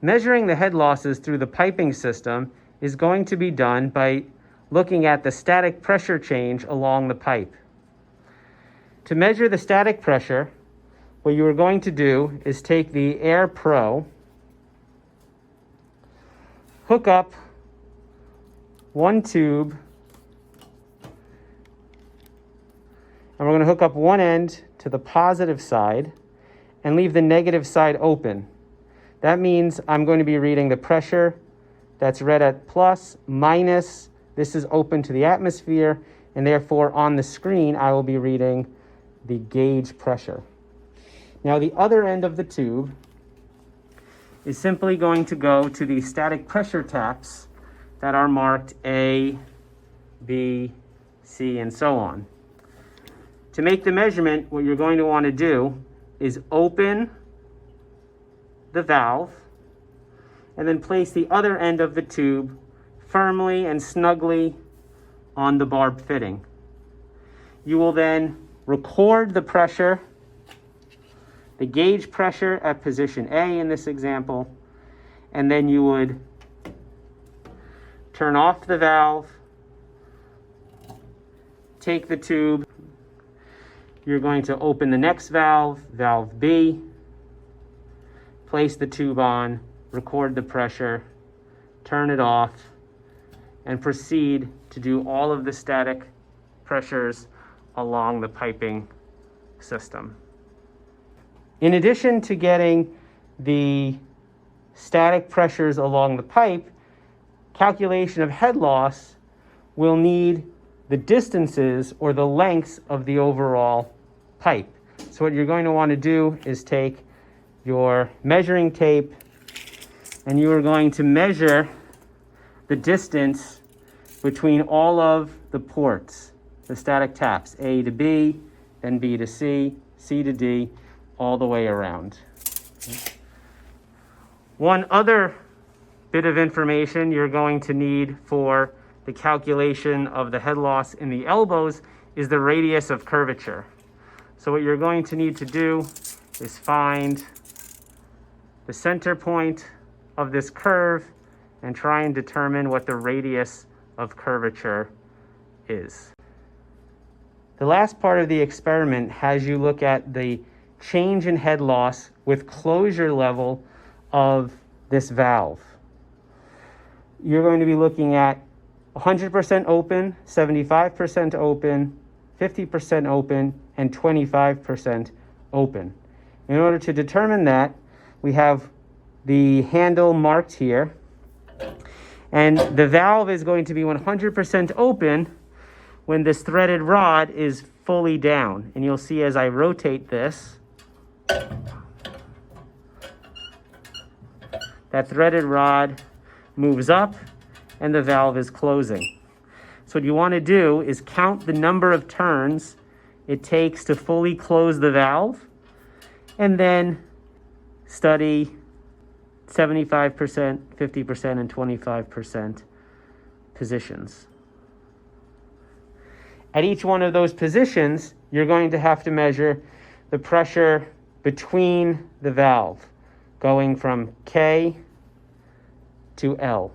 Measuring the head losses through the piping system is going to be done by looking at the static pressure change along the pipe. To measure the static pressure, what you are going to do is take the Airfow, hook up one tube, and we're going to hook up one end to the positive side and leave the negative side open. That means I'm going to be reading the pressure that's read at plus, minus, this is open to the atmosphere, and therefore on the screen I will be reading the gauge pressure. Now the other end of the tube is simply going to go to the static pressure taps that are marked A, B, C, and so on. To make the measurement, what you're going to want to do is open the valve and then place the other end of the tube firmly and snugly on the barb fitting. You will then record the pressure, the gauge pressure at position A in this example, and then you would turn off the valve, take the tube, you're going to open the next valve, valve B, place the tube on, record the pressure, turn it off, and proceed to do all of the static pressures along the piping system. In addition to getting the static pressures along the pipe, calculation of head loss will need the distances or the lengths of the overall pipe. So what you're going to want to do is take your measuring tape and you are going to measure the distance between all of the ports, the static taps, A to B, then B to C, C to D, all the way around. One other bit of information you're going to need for the calculation of the head loss in the elbows is the radius of curvature. So what you're going to need to do is find the center point of this curve and try and determine what the radius of curvature is. The last part of the experiment has you look at the change in head loss with closure level of this valve. You're going to be looking at 100% open, 75% open, 50% open, and 25% open. In order to determine that, we have the handle marked here, and the valve is going to be 100% open when this threaded rod is fully down. And you'll see as I rotate this, that threaded rod moves up and the valve is closing. So what you want to do is count the number of turns it takes to fully close the valve, and then study 75%, 50%, and 25% positions. At each one of those positions, you're going to have to measure the pressure between the valve, going from K to L.